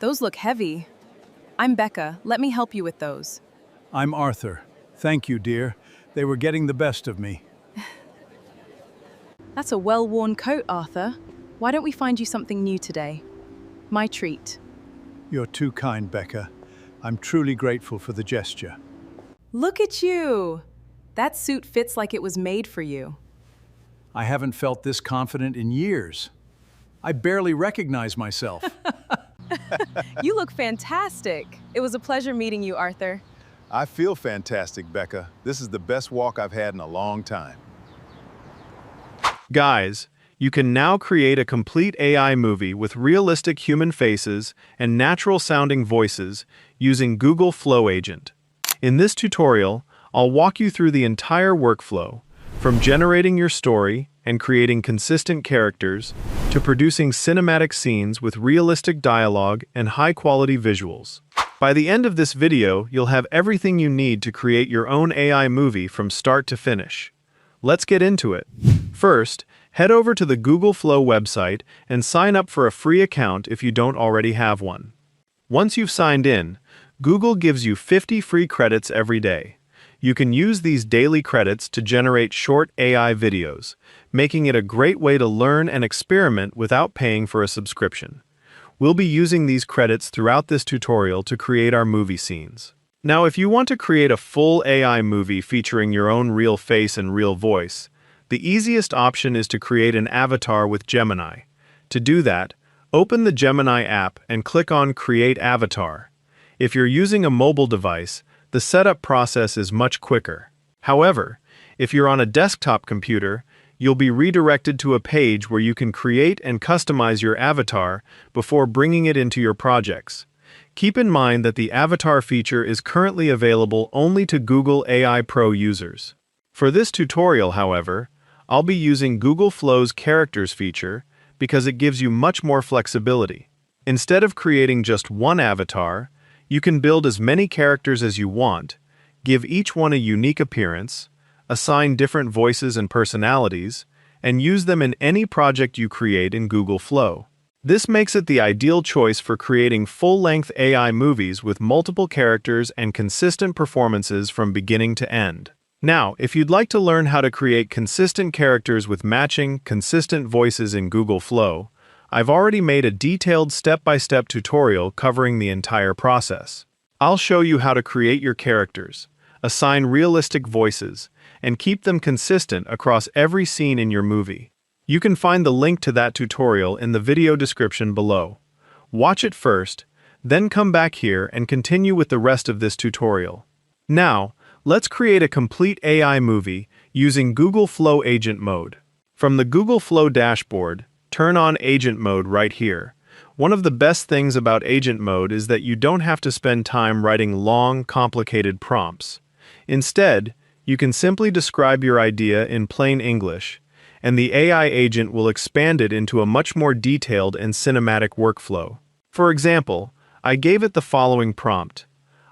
Those look heavy. I'm Becca. Let me help you with those. I'm Arthur. Thank you, dear. They were getting the best of me. That's a well-worn coat, Arthur. Why don't we find you something new today? My treat. You're too kind, Becca. I'm truly grateful for the gesture. Look at you! That suit fits like it was made for you. I haven't felt this confident in years. I barely recognize myself. You look fantastic. It was a pleasure meeting you, Arthur. I feel fantastic, Becca. This is the best walk I've had in a long time. Guys, you can now create a complete AI movie with realistic human faces and natural-sounding voices using Google Flow Agent. In this tutorial, I'll walk you through the entire workflow, from generating your story and creating consistent characters to producing cinematic scenes with realistic dialogue and high-quality visuals. By the end of this video, you'll have everything you need to create your own AI movie from start to finish. Let's get into it. First, head over to the Google Flow website and sign up for a free account if you don't already have one. Once you've signed in, Google gives you 50 free credits every day. You can use these daily credits to generate short AI videos, making it a great way to learn and experiment without paying for a subscription. We'll be using these credits throughout this tutorial to create our movie scenes. Now, if you want to create a full AI movie featuring your own real face and real voice, the easiest option is to create an avatar with Gemini. To do that, open the Gemini app and click on Create Avatar. If you're using a mobile device, the setup process is much quicker. However, if you're on a desktop computer, you'll be redirected to a page where you can create and customize your avatar before bringing it into your projects. Keep in mind that the avatar feature is currently available only to Google AI Pro users. For this tutorial, however, I'll be using Google Flow's Characters feature because it gives you much more flexibility. Instead of creating just one avatar, you can build as many characters as you want, give each one a unique appearance, assign different voices and personalities, and use them in any project you create in Google Flow. This makes it the ideal choice for creating full-length AI movies with multiple characters and consistent performances from beginning to end. Now, if you'd like to learn how to create consistent characters with matching, consistent voices in Google Flow, I've already made a detailed step-by-step tutorial covering the entire process. I'll show you how to create your characters, assign realistic voices, and keep them consistent across every scene in your movie. You can find the link to that tutorial in the video description below. Watch it first, then come back here and continue with the rest of this tutorial. Now, let's create a complete AI movie using Google Flow Agent Mode. From the Google Flow dashboard, turn on Agent Mode right here. One of the best things about Agent Mode is that you don't have to spend time writing long, complicated prompts. Instead, you can simply describe your idea in plain English, and the AI agent will expand it into a much more detailed and cinematic workflow. For example, I gave it the following prompt.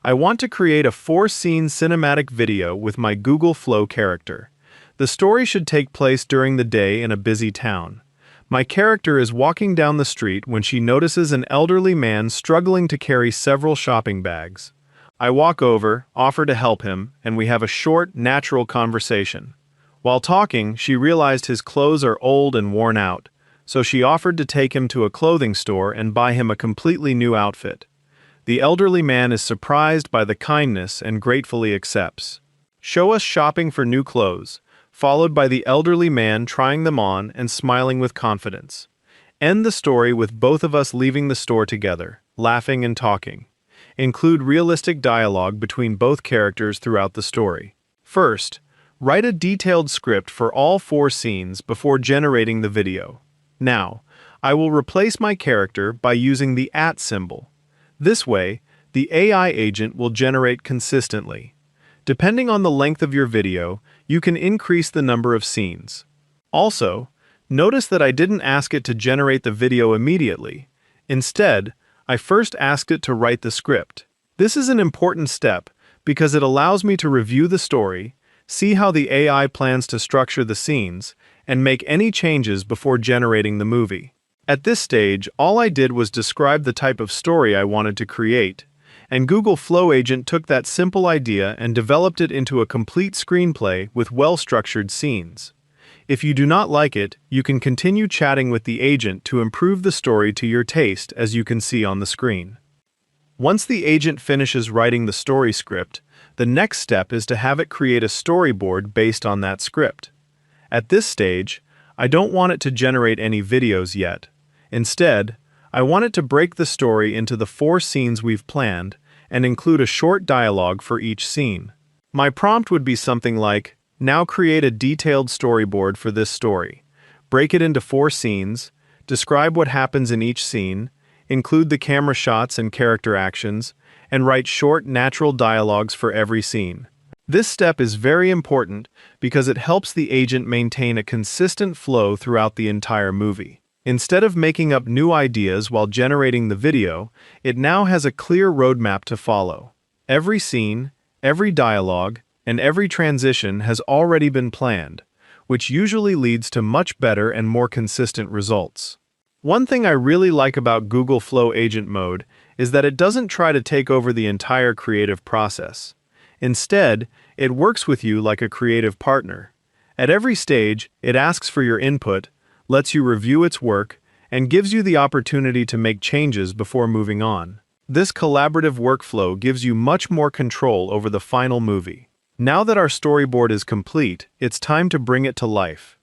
I want to create a 4-scene cinematic video with my Google Flow character. The story should take place during the day in a busy town. My character is walking down the street when she notices an elderly man struggling to carry several shopping bags. I walk over, offer to help him, and we have a short, natural conversation. While talking, she realized his clothes are old and worn out, so she offered to take him to a clothing store and buy him a completely new outfit. The elderly man is surprised by the kindness and gratefully accepts. Show us shopping for new clothes, followed by the elderly man trying them on and smiling with confidence. End the story with both of us leaving the store together, laughing and talking. Include realistic dialogue between both characters throughout the story. First, write a detailed script for all 4 scenes before generating the video. Now, I will replace my character by using the @ symbol. This way, the AI agent will generate consistently. Depending on the length of your video, you can increase the number of scenes. Also, notice that I didn't ask it to generate the video immediately. Instead, I first asked it to write the script. This is an important step because it allows me to review the story, see how the AI plans to structure the scenes, and make any changes before generating the movie. At this stage, all I did was describe the type of story I wanted to create, and Google Flow Agent took that simple idea and developed it into a complete screenplay with well-structured scenes. If you do not like it, you can continue chatting with the agent to improve the story to your taste, as you can see on the screen. Once the agent finishes writing the story script, the next step is to have it create a storyboard based on that script. At this stage, I don't want it to generate any videos yet. Instead, I want it to break the story into the 4 scenes we've planned and include a short dialogue for each scene. My prompt would be something like, "Now create a detailed storyboard for this story. Break it into 4 scenes, describe what happens in each scene, include the camera shots and character actions, and write short, natural dialogues for every scene." This step is very important because it helps the agent maintain a consistent flow throughout the entire movie. Instead of making up new ideas while generating the video, it now has a clear roadmap to follow. Every scene, every dialogue, and every transition has already been planned, which usually leads to much better and more consistent results. One thing I really like about Google Flow Agent Mode is that it doesn't try to take over the entire creative process. Instead, it works with you like a creative partner. At every stage, it asks for your input, lets you review its work, and gives you the opportunity to make changes before moving on. This collaborative workflow gives you much more control over the final movie. Now that our storyboard is complete, it's time to bring it to life.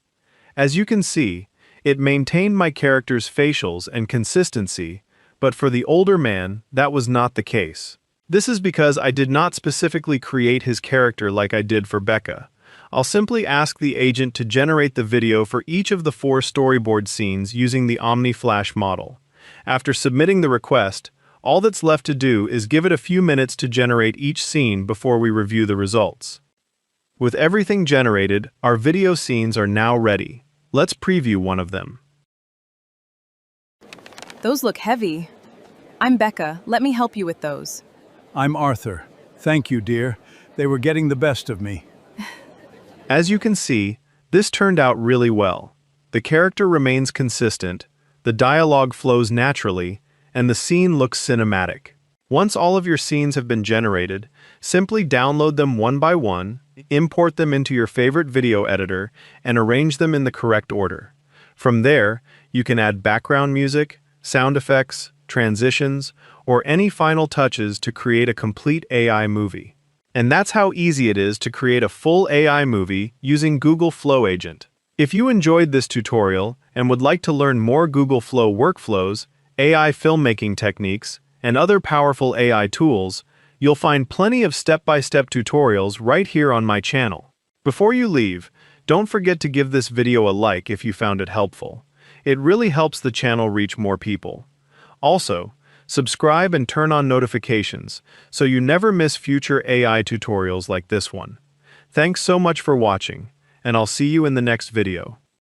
As you can see, it maintained my character's facials and consistency, but for the older man, that was not the case. This is because I did not specifically create his character like I did for Becca. I'll simply ask the agent to generate the video for each of the 4 storyboard scenes using the OmniFlash model. After submitting the request, all that's left to do is give it a few minutes to generate each scene before we review the results. With everything generated, our video scenes are now ready. Let's preview one of them. Those look heavy. I'm Becca. Let me help you with those. I'm Arthur. Thank you, dear. They were getting the best of me. As you can see, this turned out really well. The character remains consistent, the dialogue flows naturally, and the scene looks cinematic. Once all of your scenes have been generated, simply download them one by one, import them into your favorite video editor, and arrange them in the correct order. From there, you can add background music, sound effects, transitions, or any final touches to create a complete AI movie. And that's how easy it is to create a full AI movie using Google Flow Agent. If you enjoyed this tutorial and would like to learn more Google Flow workflows, AI filmmaking techniques, and other powerful AI tools, you'll find plenty of step-by-step tutorials right here on my channel. Before you leave, don't forget to give this video a like if you found it helpful. It really helps the channel reach more people. Also, subscribe and turn on notifications so you never miss future AI tutorials like this one. Thanks so much for watching, and I'll see you in the next video.